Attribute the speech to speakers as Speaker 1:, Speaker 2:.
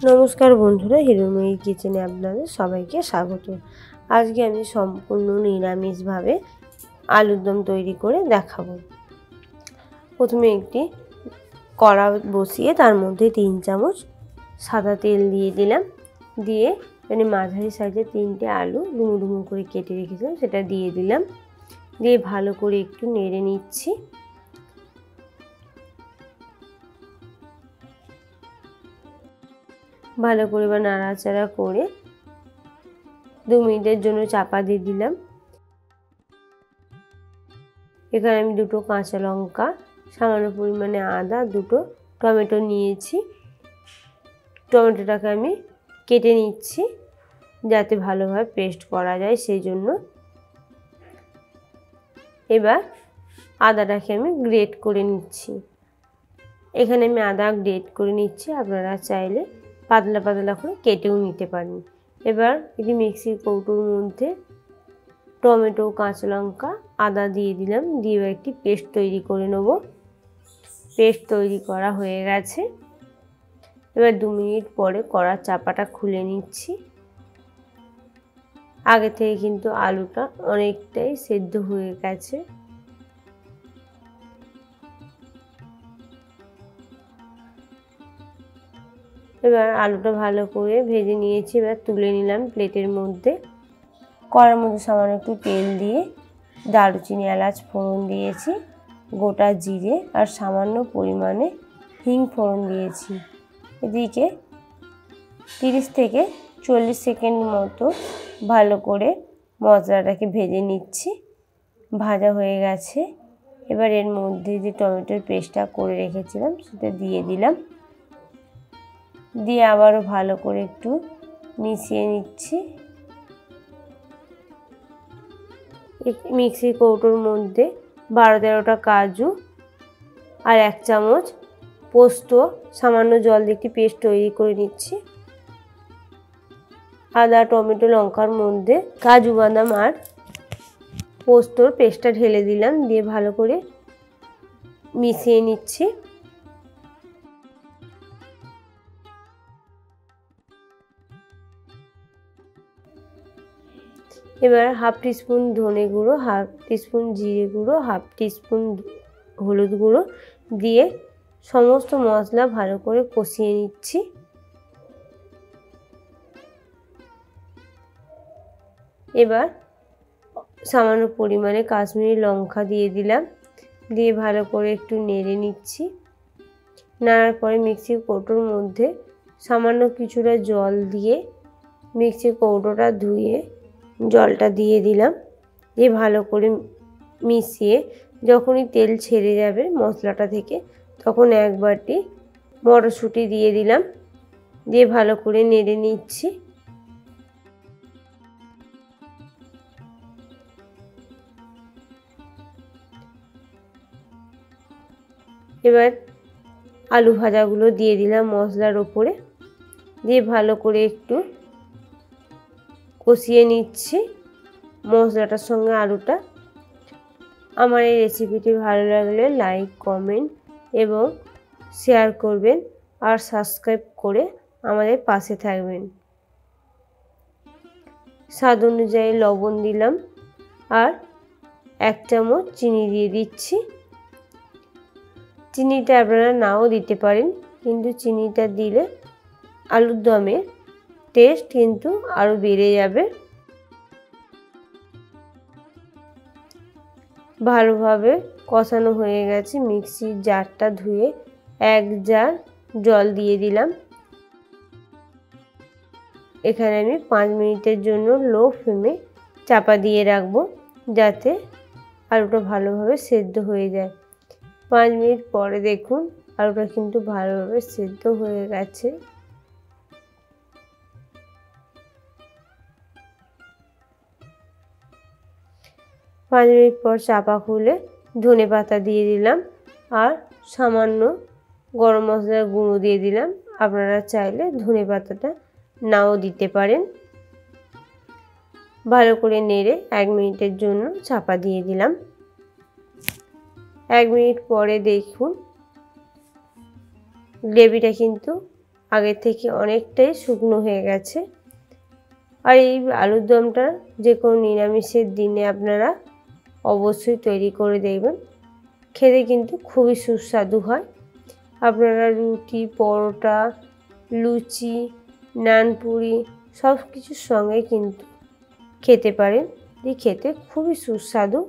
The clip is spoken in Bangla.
Speaker 1: নমস্কার বন্ধুরা, হিরোময়ী কিচেনে আপনাদের সবাইকে স্বাগত। আজকে আমি সম্পূর্ণ নিরামিষভাবে আলুর দম তৈরি করে দেখাবো। প্রথমে একটি কড়া বসিয়ে তার মধ্যে 3 চামচ সাদা তেল দিয়ে দিলাম। দিয়ে মানে মাঝারি সাইজের 3টে আলু ডুমো ডুমো করে কেটে রেখেছিলাম, সেটা দিয়ে দিলাম। দিয়ে ভালো করে একটু নেড়ে নিচ্ছি। ভালো করে বা নাড়াচাড়া করে 2 মিনিটের জন্য চাপা দিয়ে দিলাম। এখানে আমি 2টো কাঁচা লঙ্কা, সামান্য পরিমাণে আদা, 2টো টমেটো নিয়েছি। টমেটোটাকে আমি কেটে নিচ্ছি যাতে ভালোভাবে পেস্ট করা যায়, সেই জন্য। এবার আদাটাকে আমি গ্রেট করে নিচ্ছি। এখানে আমি আদা গ্রেট করে নিচ্ছি, আপনারা চাইলে পাতলা পাতলা করে কেটেও নিতে পারেন। এবার এটি মিক্সির কৌটোর মধ্যে টমেটো, কাঁচা লঙ্কা, আদা দিয়ে দিলাম। দিয়ে একটি পেস্ট তৈরি করে নেব। পেস্ট তৈরি করা হয়ে গেছে। এবার 2 মিনিট পরে কড়ার চাপাটা খুলে নিচ্ছি। আগে থেকে কিন্তু আলুটা অনেকটাই সেদ্ধ হয়ে গেছে। এবার আলুটা ভালো করে ভেজে নিয়েছি। এবার তুলে নিলাম প্লেটের মধ্যে। কড়ার মধ্যে সামান্য একটু তেল দিয়ে দারুচিনি, এলাচ ফোড়ন দিয়েছি, গোটা জিরে আর সামান্য পরিমাণে হিং ফোড়ন দিয়েছি। এদিকে 30 থেকে 40 সেকেন্ড মতো ভালো করে মশলাটাকে ভেজে নিচ্ছি। ভাজা হয়ে গেছে। এবার এর মধ্যে যে টমেটোর পেস্টটা করে রেখেছিলাম সেটা দিয়ে দিলাম। দিয়ে আবারও ভালো করে একটু মিশিয়ে নিচ্ছি। মিক্সির কৌটোর মধ্যে 12-13টা কাজু আর 1 চামচ পোস্ত সামান্য জল দিয়ে একটি পেস্ট তৈরি করে নিচ্ছি। আদা, টমেটো, লঙ্কার মধ্যে কাজু বাদাম আর পোস্তর পেস্টটা ঢেলে দিলাম। দিয়ে ভালো করে মিশিয়ে নিচ্ছি। এবার 1/2 টিস্পুন ধনে গুঁড়ো, 1/2 টিস্পুন জিরে গুঁড়ো, 1/2 টিস্পুন হলুদ গুঁড়ো দিয়ে সমস্ত মশলা ভালো করে কষিয়ে নিচ্ছি। এবার সামান্য পরিমাণে কাশ্মীরি লঙ্কা দিয়ে দিলাম। দিয়ে ভালো করে একটু নেড়ে নিচ্ছি। নাড়ার পরে মিক্সির কৌটোর মধ্যে সামান্য কিছুটা জল দিয়ে মিক্সির কৌটোটা ধুয়ে জলটা দিয়ে দিলাম। দিয়ে ভালো করে মিশিয়ে যখনই তেল ছেড়ে যাবে মশলাটা থেকে, তখন 1 বাটি মটরশুঁটি দিয়ে দিলাম। দিয়ে ভালো করে নেড়ে নিচ্ছি। এবার আলু ভাজাগুলো দিয়ে দিলাম মশলার ওপরে। দিয়ে ভালো করে একটু কষিয়ে নিচ্ছি মশলাটার সঙ্গে আলুটা। আমার এই রেসিপিটি ভালো লাগলে লাইক, কমেন্ট এবং শেয়ার করবেন আর সাবস্ক্রাইব করে আমাদের পাশে থাকবেন। স্বাদ অনুযায়ী লবণ দিলাম আর 1 চামচ চিনি দিয়ে দিচ্ছি। চিনিটা আপনারা নাও দিতে পারেন, কিন্তু চিনিটা দিলে আলুর দমের টেস্ট কিন্তু আরও বেড়ে যাবে। ভালোভাবে কষানো হয়ে গেছে। মিক্সির জারটা ধুয়ে 1 জার জল দিয়ে দিলাম। এখানে আমি 5 মিনিটের জন্য লো ফ্লেমে চাপা দিয়ে রাখবো যাতে আলুটা ভালোভাবে সেদ্ধ হয়ে যায়। 5 মিনিট পরে দেখুন আলুটা কিন্তু ভালোভাবে সেদ্ধ হয়ে গেছে। পাঁচ মিনিট পর চাপা খুলে ধনেপাতা দিয়ে দিলাম আর সামান্য গরম মশলার গুঁড়ো দিয়ে দিলাম। আপনারা চাইলে ধনেপাতাটা নাও দিতে পারেন। ভালো করে নেড়ে 1 মিনিটের জন্য চাপা দিয়ে দিলাম। 1 মিনিট পরে দেখুন গ্রেভিটা কিন্তু আগের থেকে অনেকটাই শুকনো হয়ে গেছে। আর এই আলুর দমটা যে কোনো নিরামিষের দিনে আপনারা অবশ্যই তৈরি করে দেখবেন, খেতে কিন্তু খুবই সুস্বাদু হয়। আপনারা রুটি, পরোটা, লুচি, নানপুরি সব কিছুর সঙ্গে কিন্তু খেতে পারেন, খেতে খুবই সুস্বাদু।